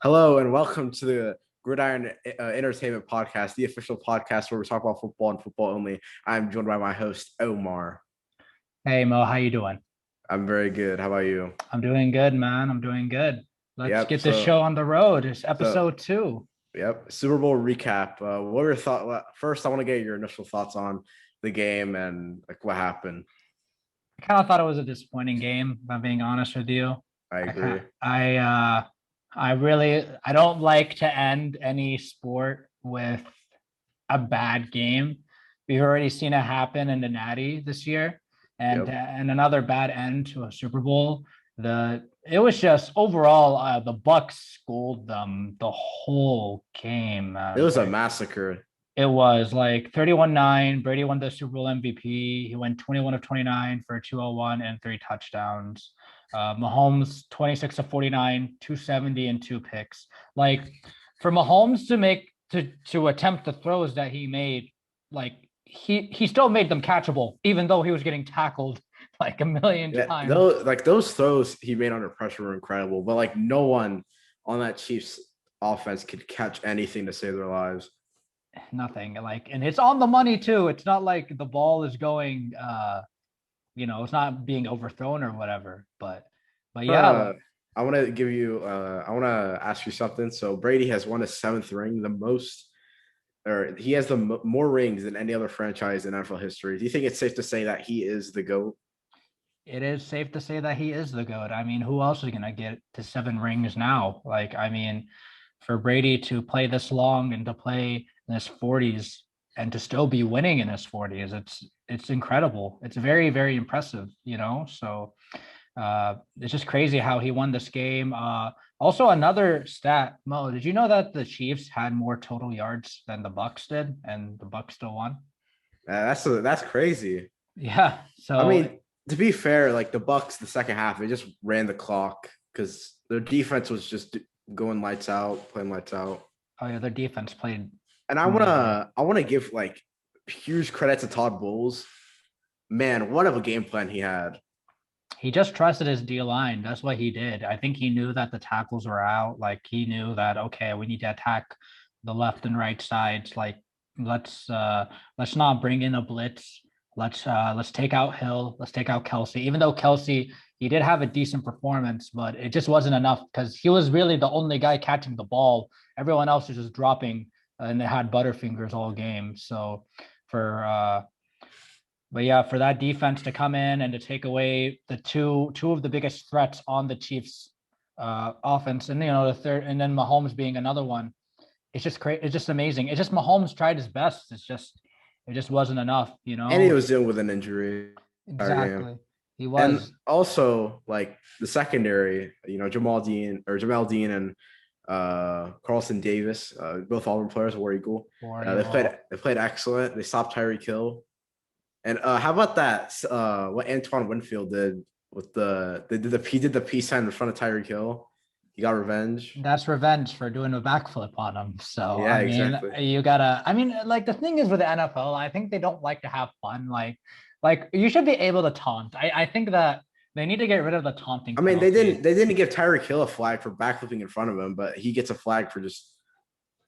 Hello and welcome to the Gridiron Entertainment Podcast, the official podcast where we talk about football and football only. I'm joined by my host, Omar. Hey Mo, how you doing? I'm very good. How about you? I'm doing good, man. I'm doing good. Let's Yep. get this show on the road. It's So, episode 2. yep. Super Bowl recap. What were your thoughts? First, I want to get your initial thoughts on the game and like what happened. I kind of thought it was a disappointing game, if I'm being honest with you. I I agree. ca- I don't like to end any sport with a bad game. We've already seen it happen in the Natty this year, Yep. and another bad end to a Super Bowl. It was just overall the Bucks schooled them the whole game, It man. was a massacre. It was like 31-9. Brady won the Super Bowl MVP. He went 21 of 29 for 201 and 3 touchdowns. Mahomes 26 of 49, 270 and 2 picks. Like for Mahomes to attempt the throws that he made, like he still made them catchable, even though he was getting tackled like a million Yeah, times. those throws he made under pressure were incredible, but like no one on that Chiefs offense could catch anything to save their lives. Nothing like, and it's on the money too. It's not like the ball is going it's not being overthrown or whatever. But yeah, Uh, I want to give you. I want to ask you something. So Brady has won his seventh ring, the most, or he has the more rings than any other franchise in NFL history. Do you think it's safe to say that he is the GOAT? it is safe to say that he is the GOAT. I mean, who else is gonna get to 7 rings now? Like, I mean, for Brady to play this long and to play in his 40s and to still be winning in his 40s, it's incredible. It's very, very impressive, So it's just crazy how he won this game. Also, another stat, Mo, did you know that the Chiefs had more total yards than the Bucks did, and the Bucks still won? That's crazy. Yeah. I So, mean, to be fair, like the Bucks, the second half, they just ran the clock because their defense was just going lights out, playing lights out. oh yeah, their defense played And amazing. I wanna give like huge credit to Todd Bowles. Man, what of a game plan he had. He just trusted his D line. That's what he did. I think he knew that the tackles were out. Like he knew that okay, we need to attack the left and right sides. Like let's not bring in a blitz. Let's take out Hill. Let's take out Kelsey. Even though Kelsey he did have a decent performance, but it just wasn't enough because he was really the only guy catching the ball. Everyone else was just dropping, and they had Butterfingers all game. So for but yeah, for that defense to come in and to take away the two of the biggest threats on the Chiefs offense, and the third, and then Mahomes being another one, it's just crazy. It's just amazing. It's just Mahomes tried his best. It just wasn't enough. And he was dealing with an injury entire game. Exactly. He And was. also like the secondary, Jamal Dean and Carlson Davis, both Auburn players, War Eagle. They played excellent. They stopped Tyreek Hill. And how about that? What Antoine Winfield did with he did the peace sign in front of Tyreek Hill. He got revenge. That's revenge for doing a backflip on him. So Yeah, I mean, exactly. you gotta. I mean, like the thing is with the NFL, I think they don't like to have fun. Like you should be able to taunt. I think that they need to get rid of the taunting I mean, penalty. they didn't give Tyreek Hill a flag for backflipping in front of him, but he gets a flag for just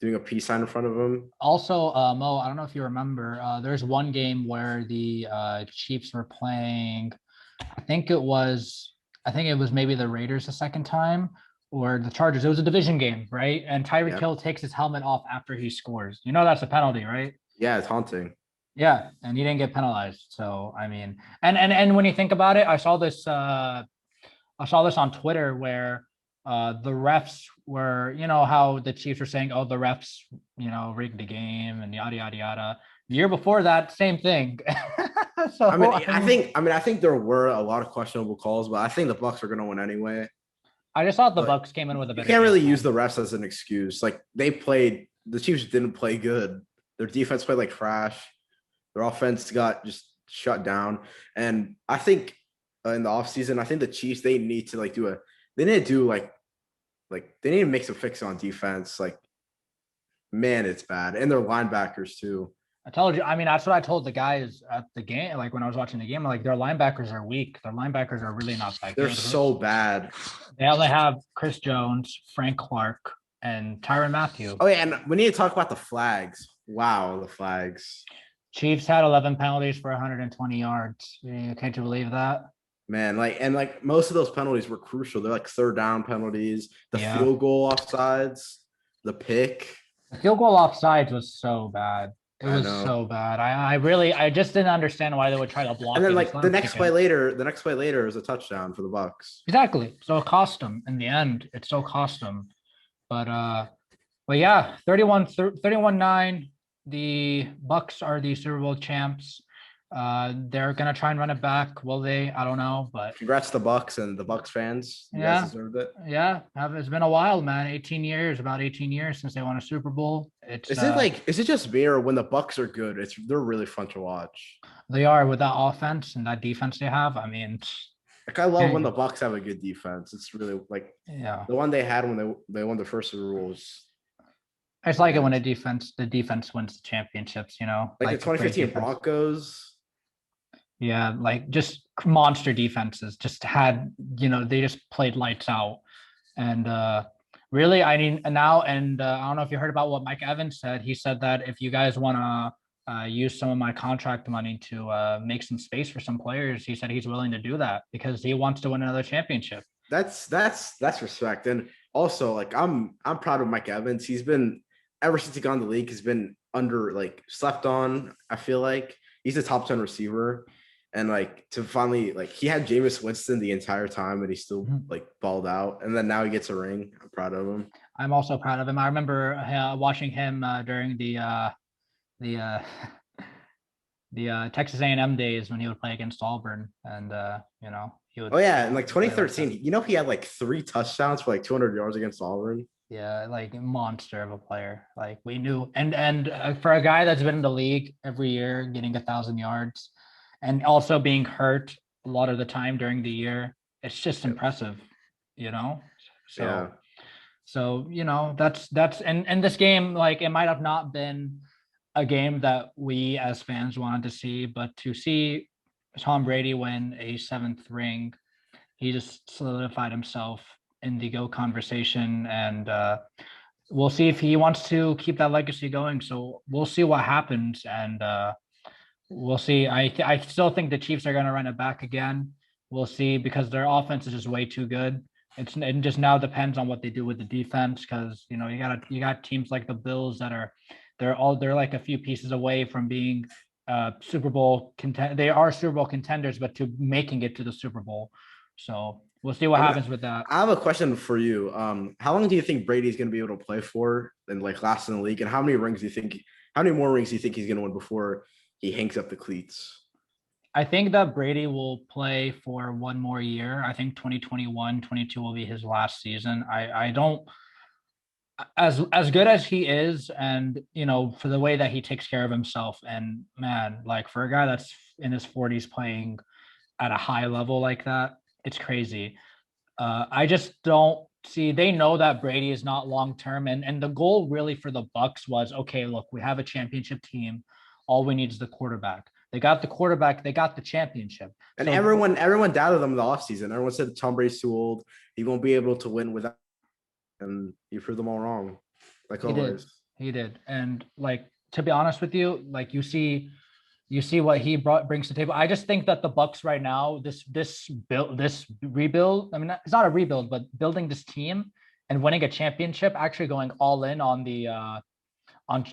doing a peace sign in front of him. Also, Mo, I don't know if you remember, there's one game where the Chiefs were playing. I think it was, I think it was maybe the Raiders the second time or the Chargers. It was a division game, right? And Tyreek Yeah, Hill takes his helmet off after he scores. That's a penalty, right? yeah, it's haunting. Yeah, and he didn't get penalized. So I mean, and when you think about it, I saw this on Twitter where the refs were, how the Chiefs were saying, oh, the refs, rigged the game and yada yada yada. The year before that, same thing. So I think there were a lot of questionable calls, but I think the Bucks are going to win anyway. I just thought the But Bucks came in with a you better can't game really plan. use the refs as an excuse. Like the Chiefs didn't play good. Their defense played like trash. Their offense got just shut down. And I think in the offseason, I think the Chiefs, they need to they need to do they need to make some fix on defense. Like, man, it's bad. And their linebackers too. I told you. I mean, that's what I told the guys at the game. Like when I was watching the game, like their linebackers are weak. Their linebackers are really not that They're good. so bad. They only have Chris Jones, Frank Clark, and Tyrann Mathieu. Oh yeah, and we need to talk about the flags. Wow, the flags. Chiefs had 11 penalties for 120 yards. Can't you believe that? Man, like most of those penalties were crucial. They're like third down penalties, the Yeah. field goal offsides, the pick. The field goal offsides was so bad. It I was know. so bad. I just didn't understand why they would try to And block then it like instead of kick it. the next play later is a touchdown for the Bucks. Exactly. So it cost them in the end. It so cost them. But yeah, 31-9. The Bucks are the Super Bowl champs. They're gonna try and run it back. Will they? I don't know, but Congrats to the Bucks and the Bucks fans. You guys yeah, deserved it. yeah. It's been a while, man. 18 years, about 18 years since they won a Super Bowl. Is it just me or when the Bucks are good, they're really fun to watch. They are with that offense and that defense they have. I mean, Like I love when yeah, the Bucks have a good defense. It's really like yeah. the one they had when they won the first Super Bowl was It's like it man. when the defense wins the championships, Like the like a great 2015 defense. Broncos. Yeah, like just monster defenses just had, they just played lights out. And really, I mean, now, and I don't know if you heard about what Mike Evans said. He said that if you guys want to use some of my contract money to make some space for some players, he said he's willing to do that because he wants to win another championship. That's respect. And also like I'm proud of Mike Evans. He's been ever since he got in the league, he's been under like slept on. I feel like he's a top 10 receiver. And like to finally like he had Jameis Winston the entire time and he still like balled out. And then now he gets a ring. I'm proud of him. I'm also proud of him. I remember watching him during the Texas A&M days when he would play against Auburn, and he would Oh yeah, in like play like that. 2013, he had like 3 touchdowns for like 200 yards against Auburn. Yeah, like monster of a player. Like we knew, and for a guy that's been in the league every year, getting 1,000 yards, and also being hurt a lot of the time during the year, it's just impressive, you know. Yeah. So, that's and this game, like it might have not been a game that we as fans wanted to see, but to see Tom Brady win a seventh ring, he just solidified himself in the GOAT conversation, and we'll see if he wants to keep that legacy going. So we'll see what happens, and we'll see. I still think the Chiefs are going to run it back again. We'll see because their offense is just way too good. It just now depends on what they do with the defense because you got teams like the Bills that they're like a few pieces away from being Super Bowl contend. They are Super Bowl contenders, but to making it to the Super Bowl. So we'll see what happens with that. I have a question for you. How long do you think Brady's going to be able to play for and like last in the league? And how many more rings do you think he's going to win before he hangs up the cleats? I think that Brady will play for one more year. I think 2021, 22 will be his last season. I don't as good as he is and for the way that he takes care of himself and man, like for a guy that's in his 40s playing at a high level like that, it's crazy. I just don't see. They know that Brady is not long term, and the goal really for the Bucks was okay. Look, we have a championship team. All we need is the quarterback. They got the quarterback. They got the championship. And So everyone doubted him in the offseason. Everyone said Tom Brady's too old. He won't be able to win without. And you proved them all wrong, like he did. always. He did. And like to be honest with you, like you see what he brings to the table. I just think that the Bucks right now, this rebuild. I mean, it's not a rebuild, but building this team and winning a championship, actually going all in on the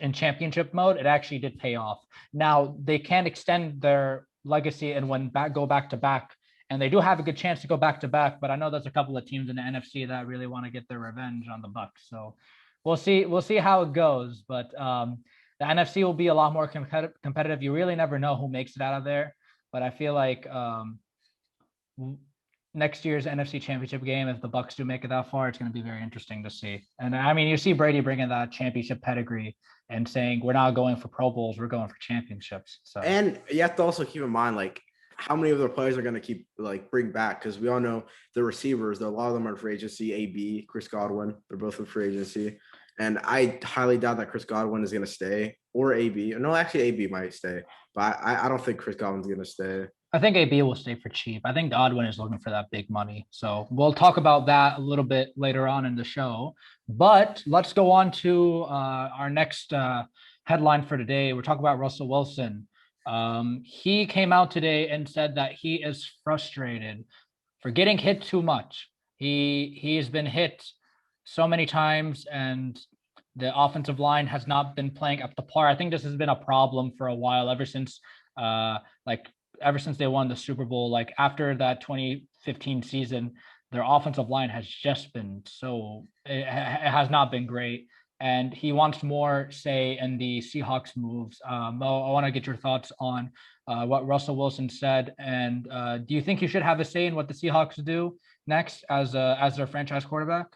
in championship mode, it actually did pay off. Now they can't extend their legacy and go back to back, and they do have a good chance to go back to back. But I know there's a couple of teams in the NFC that really want to get their revenge on the Bucks. So we'll see. We'll see how it goes. But the NFC will be a lot more competitive. You really never know who makes it out of there. But I feel like next year's NFC Championship game, if the Bucks do make it that far, it's going to be very interesting to see. And I mean, you see Brady bringing that championship pedigree and saying we're not going for Pro Bowls, we're going for championships. So and you have to also keep in mind like how many of their players are going to keep like bring back because we all know the receivers. A lot of them are free agency. AB, Chris Godwin, they're both in free agency. And I highly doubt that Chris Godwin is going to stay or AB. No, actually, AB might stay, but I don't think Chris Godwin's going to stay. I think AB will stay for cheap. I think Godwin is looking for that big money. So we'll talk about that a little bit later on in the show. But let's go on to our next headline for today. We're talking about Russell Wilson. He came out today and said that he is frustrated for getting hit too much. He has been hit so many times, and the offensive line has not been playing up to par. I think this has been a problem for a while, like ever since they won the Super Bowl. Like after that 2015 season, their offensive line has just been it has not been great. And he wants more say in the Seahawks moves. Mo, I want to get your thoughts on what Russell Wilson said, and do you think he should have a say in what the Seahawks do next as their franchise quarterback?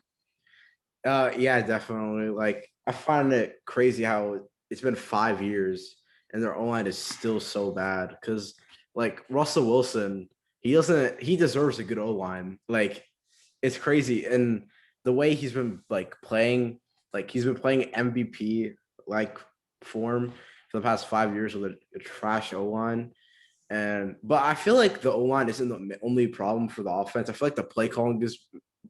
Yeah, definitely. Like I find it crazy how it's been 5 years and their O line is still so bad. Because like Russell Wilson, he deserves a good O line. Like it's crazy, and the way he's been like he's been playing MVP like form for the past 5 years with a trash O line. But I feel like the O line isn't the only problem for the offense. I feel like the play calling is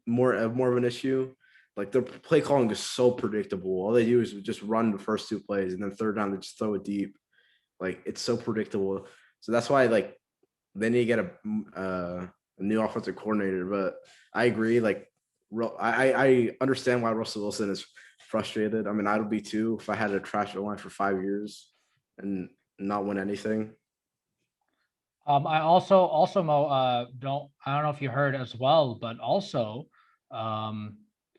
more of an issue. Like their play calling is so predictable. All they do is just run the first two plays, and then third down they just throw it deep. Like it's so predictable. So that's why like they need to get a new offensive coordinator. But I agree. Like I understand why Russell Wilson is frustrated. I mean, I'd be too if I had a trash O line for 5 years and not win anything. I also Mo don't I don't know if you heard as well, but also um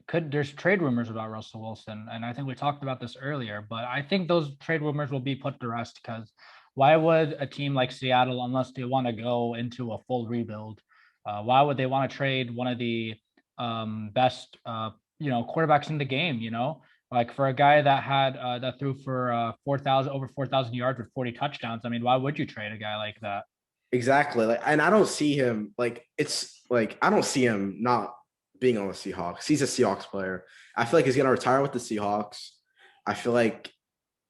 could there's trade rumors about Russell Wilson, and I think we talked about this earlier, but I think those trade rumors will be put to rest because why would a team like Seattle, unless they want to go into a full rebuild, why would they want to trade one of the best quarterbacks in the game? Like for a guy that threw for 4,000 over 4,000 yards with 40 touchdowns. I mean, why would you trade a guy like that? Exactly. Like, and I don't see him like it's like I don't see him not being on the Seahawks. He's a Seahawks player. I feel like he's gonna retire with the Seahawks. I feel like,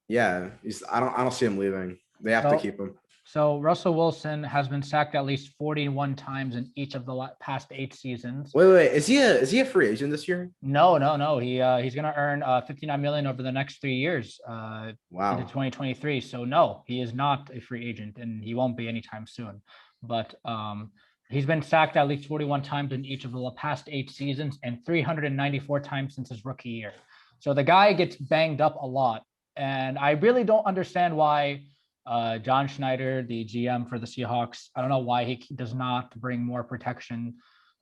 yeah, I don't see him leaving. They have to So, keep him. so Russell Wilson has been sacked at least 41 times in each of the past 8 seasons. Wait. Is he a free agent this year? No, no, no. He's going to earn 59 million over the next 3 years into Wow. 2023. So no, he is not a free agent, and he won't be anytime soon. But he's been sacked at least 41 times in each of the past 8 seasons and 394 times since his rookie year. So the guy gets banged up a lot, and I really don't understand why John Schneider, the GM for the Seahawks, I don't know why he does not bring more protection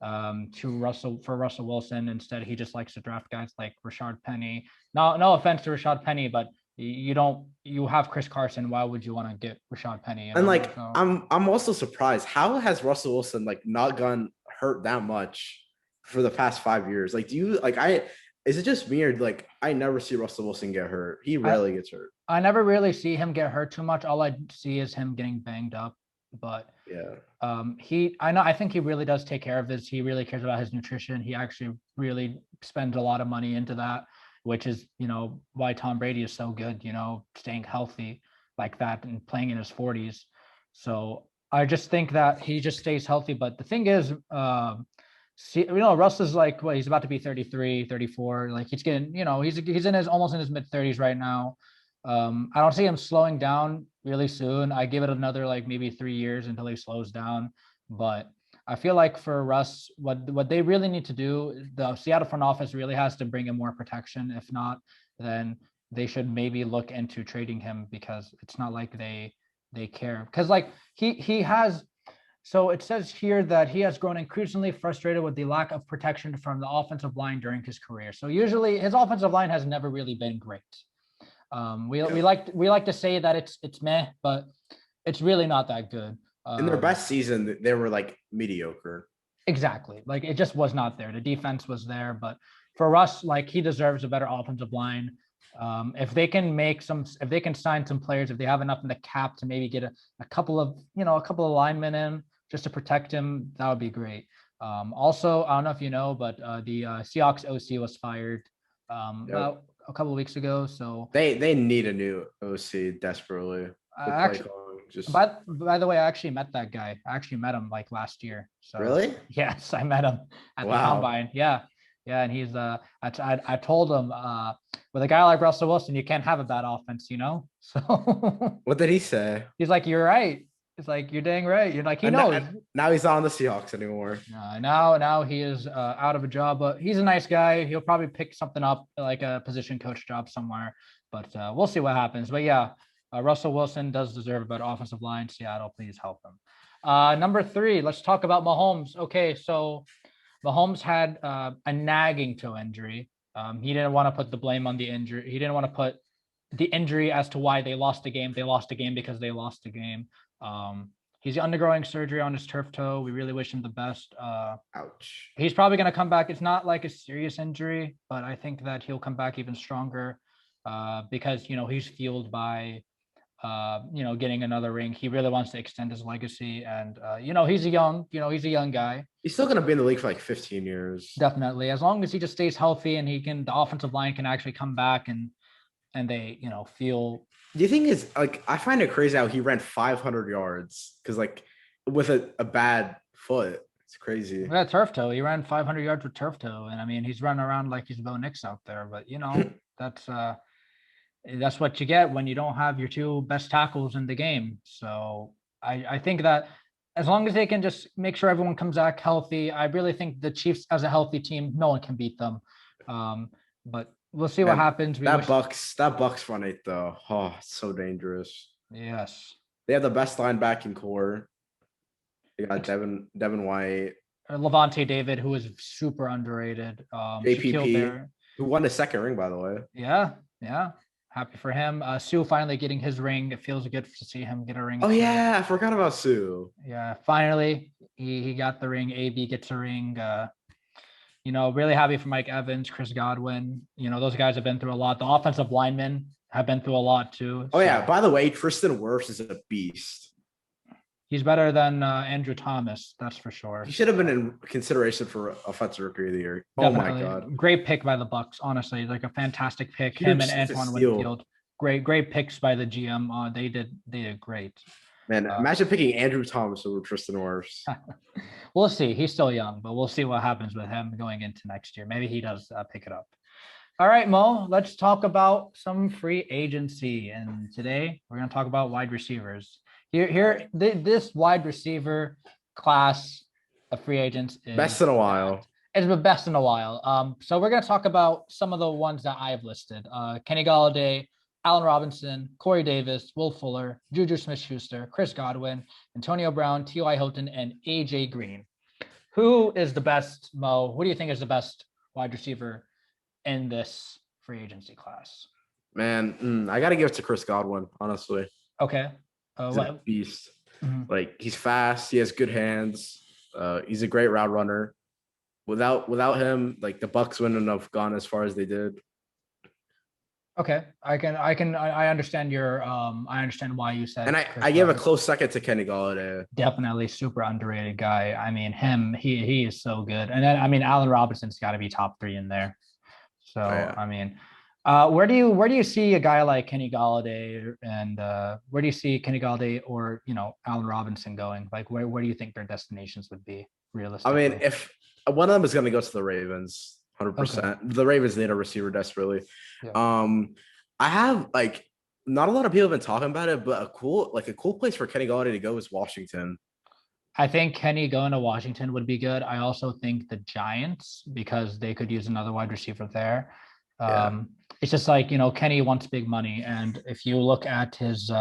to Russell Wilson. Instead, he just likes to draft guys like Rashard Penny. No offense to Rashard Penny, but you have Chris Carson. Why would you want to get Rashard Penny? And like So, I'm also surprised. How has Russell Wilson like not gotten hurt that much for the past 5 years? Like, do you like I is it just me or like I never see Russell Wilson get hurt? He I rarely gets hurt. I never really see him get hurt too much. All I see is him getting banged up. But Yeah. I think he really does take care of this. He really cares about his nutrition. He actually really spends a lot of money into that, which is why Tom Brady is so good. Staying healthy like that and playing in his 40s. So I just think that he just stays healthy. But the thing is, Russ is like, well, he's about to be 33, 34. Like he's getting, he's in his almost in his mid 30s right now. I don't see him slowing down really soon. I give it another like maybe 3 years until he slows down. But I feel like for Russ, what they really need to do, the Seattle front office really has to bring in more protection. If not, then they should maybe look into trading him because it's not like they care. Because like he has. So it says here that he has grown increasingly frustrated with the lack of protection from the offensive line during his career. So usually his offensive line has never really been great. We like to say that it's meh, but it's really not that good. In their best season, they were like mediocre. Exactly. Like it just was not there. The defense was there, but for Russ, like he deserves a better offensive line. If they can sign some players, if they have enough in the cap to maybe get a couple of linemen in just to protect him, that would be great. Also, I don't know if you know, but the Seahawks OC was fired Yep. about a couple of weeks ago. So They need a new OC desperately with play actually, calling. Just By the way, I actually met that guy. I actually met him like last year. So really? yes, I met him at the Wow. combine. Yeah. Yeah. And he's I told him with a guy like Russell Wilson, you can't have a bad offense, you know? So What did he say? he's like, you're right. It's like you're dang right. You're like, he knows. And now he's not on the Seahawks anymore. Now he is out of a job, but he's a nice guy. He'll probably pick something up like a position coach job somewhere, but we'll see what happens. But yeah, Russell Wilson does deserve a better offensive line. Seattle, please help him. Number 3, let's talk about Mahomes. Okay, so Mahomes had a nagging toe injury. He didn't want to put the blame on the injury. He didn't want to put the injury as to why they lost the game. They lost the game because they lost the game. He's undergoing surgery on his turf toe. We really wish him the best. Ouch. He's probably going to come back. It's not like a serious injury, but I think that he'll come back even stronger because, he's fueled by, getting another ring. He really wants to extend his legacy. And, he's a young guy. He's still gonna be in the league for like 15 years. Definitely. As long as he just stays healthy and the offensive line can actually come back and they, feel. Do you think is like I find it crazy how he ran 500 yards because like with a bad foot, it's crazy. Yeah, turf toe. He ran 500 yards with turf toe, and I mean he's running around like he's Bo Nix out there. But that's what you get when you don't have your 2 best tackles in the game. So I think that as long as they can just make sure everyone comes back healthy, I really think the Chiefs as a healthy team, no one can beat them. But we'll see what happens. That Bucks front 8 though. Oh, it's so dangerous. Yes. They have the best linebacking core. They got Devin White. Levante David, who is super underrated. JPP, who won his 2nd ring, by the way. Yeah. Happy for him. Sue finally getting his ring. It feels good to see him get a ring. Oh yeah, I forgot about Sue. Yeah, finally he got the ring. AB gets a ring. Really happy for Mike Evans, Chris Godwin. Those guys have been through a lot. The offensive linemen have been through a lot too. Oh yeah, by the way, Tristan Wirfs is a beast. He's better than Andrew Thomas, that's for sure. He should have been in consideration for Offensive Rookie of the Year. Definitely. Oh my god, great pick by the Bucks. Honestly, like a fantastic pick. Him and Antoine Winfield. Great picks by the GM. They did great. Man, imagine picking Andrew Thomas over Tristan Wirfs. We'll see. He's still young, but we'll see what happens with him going into next year. Maybe he does pick it up. All right, Mo, let's talk about some free agency. And today we're going to talk about wide receivers. This wide receiver class of free agents is best in a while. It's the best in a while. So we're going to talk about some of the ones that I've listed. Kenny Golladay, Allen Robinson, Corey Davis, Will Fuller, Juju Smith-Schuster, Chris Godwin, Antonio Brown, T.Y. Hilton, and A.J. Green. Who is the best, Mo? Who do you think is the best wide receiver in this free agency class? Man, I got to give it to Chris Godwin, honestly. Okay. He's a beast. Mm-hmm. Like, he's fast. He has good hands. He's a great route runner. Without him, like, the Bucks wouldn't have gone as far as they did. Okay, I understand I understand why you said. And I give a close second to Kenny Golladay. Definitely super underrated guy. I mean, he is so good. And then, I mean, Allen Robinson's got to be top 3 in there. So, I mean, where do you see a guy like Kenny Golladay and where do you see Kenny Golladay or, Allen Robinson going? Like, where do you think their destinations would be realistically? I mean, if one of them is going to go to the Ravens, 100%. Okay. The Ravens need a receiver desperately. Yeah. I have not a lot of people have been talking about it, but a cool place for Kenny Golladay to go is Washington. I think Kenny going to Washington would be good. I also think the Giants, because they could use another wide receiver there. It's just like, Kenny wants big money. And if you look at his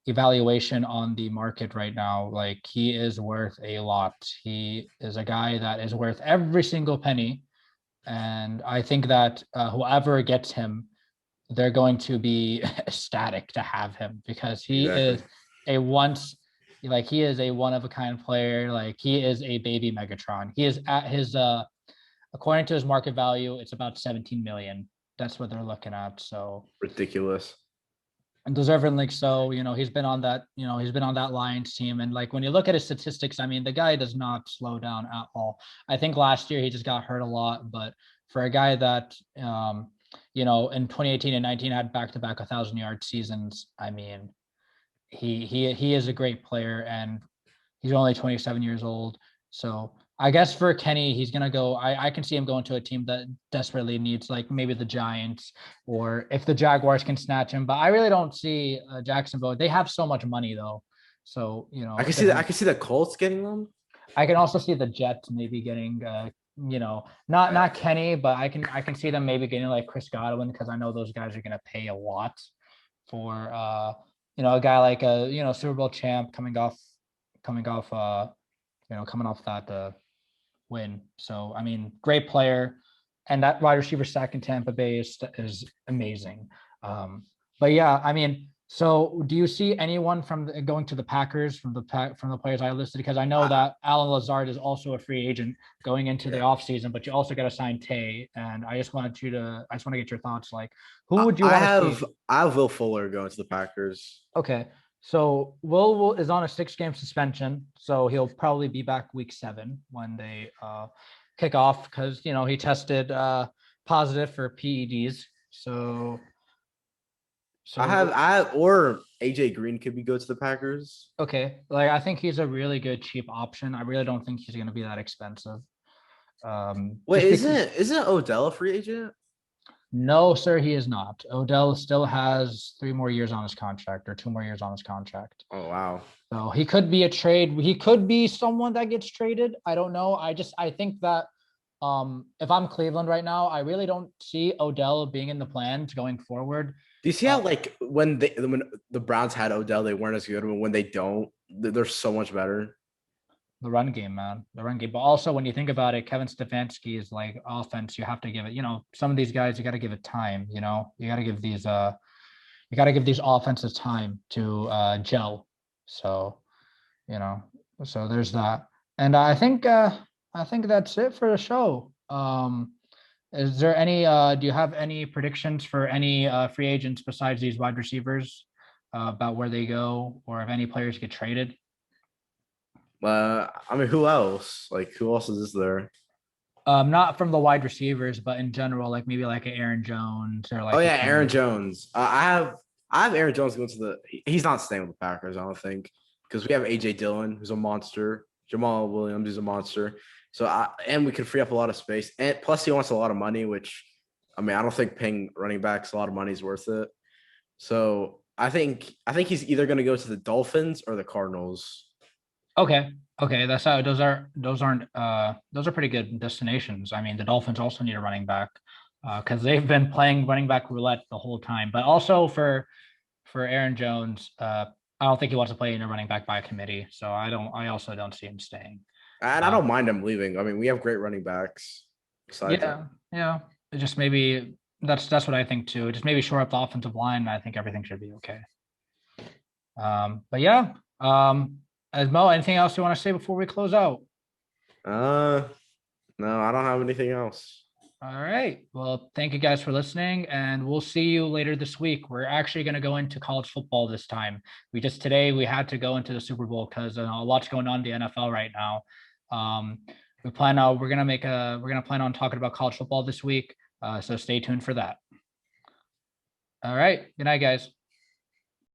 evaluation on the market right now, like, he is worth a lot. He is a guy that is worth every single penny. And I think that whoever gets him, they're going to be ecstatic to have him because he is a one of a kind player. Like, he is a baby Megatron. He is at his according to his market value, it's about 17 million. That's what they're looking at. So ridiculous. And deservingly so. He's been on that Lions team. And like, when you look at his statistics, I mean, the guy does not slow down at all. I think last year he just got hurt a lot, but for a guy that, in 2018 and 19 had back-to-back 1,000-yard seasons, I mean, he is a great player, and he's only 27 years old. So I guess for Kenny, he's gonna go. I can see him going to a team that desperately needs, like maybe the Giants, or if the Jaguars can snatch him. But I really don't see Jacksonville. They have so much money though, so I can if see that. I it, can see the Colts getting them. I can also see the Jets maybe getting not Kenny, but I can see them maybe getting like Chris Godwin, because I know those guys are gonna pay a lot for a guy like a Super Bowl champ coming off that win. So I mean, great player, and that wide receiver stack in Tampa Bay is amazing. But yeah, I mean, so do you see anyone going to the Packers from the players I listed? Because I know I, that Alan Lazard is also a free agent going into the yeah. offseason, but you also got to sign Tay, and I just want to get your thoughts. Like, who I, would you I want to have see? I have Will Fuller going to the Packers. Okay. So Will is on a 6-game suspension, so he'll probably be back week 7 when they kick off, because he tested positive for PEDs. So Or AJ Green could be go to the Packers. okay, like I think he's a really good cheap option. I really don't think he's going to be that expensive. Wait, Just because isn't Odell a free agent? No, sir, he is not. Odell still has 3 more years on his contract, or 2 more years on his contract. Oh wow. So he could be a trade. He could be someone that gets traded. I don't know. I think that if I'm Cleveland right now, I really don't see Odell being in the plans going forward. Do you see how Uh, like when the Browns had Odell, they weren't as good, but when they don't, they're so much better. the run game, man, the run game. But also, when you think about it, Kevin Stefanski is like offense. You have to give it. Some of these guys, you got to give it time. You got to give these offenses time to gel. So you know, so there's that. And I think that's it for the show. Is there any do you have any predictions for any free agents besides these wide receivers, about where they go, or if any players get traded? I mean, who else? Like, who else is there? Not from the wide receivers, but in general, like maybe like an Aaron Jones, or Oh like a yeah, Aaron Kenny. Jones. I have Aaron Jones going to He's not staying with the Packers, I don't think, because we have AJ Dillon, who's a monster. Jamal Williams, who's a monster. And we can free up a lot of space, and plus he wants a lot of money, which I mean, I don't think paying running backs a lot of money is worth it. So I think he's either going to go to the Dolphins or the Cardinals. Okay. Okay. That's how those are pretty good destinations. I mean, the Dolphins also need a running back, because they've been playing running back roulette the whole time. But also for Aaron Jones, I don't think he wants to play in a running back by committee. So I also don't see him staying. And I Uh, don't mind him leaving. I mean, we have great running backs besides him. yeah, yeah. It just maybe that's what I think too. Just maybe shore up the offensive line, and I think everything should be okay. But yeah. As Mo, anything else you want to say before we close out? Uh, no, I don't have anything else. All right. Well, thank you guys for listening, and we'll see you later this week. We're actually going to go into college football this time. Today we had to go into the Super Bowl because a lot's going on in the NFL right now. Um, we're gonna plan on talking about college football this week. So stay tuned for that. All right. Good night, guys.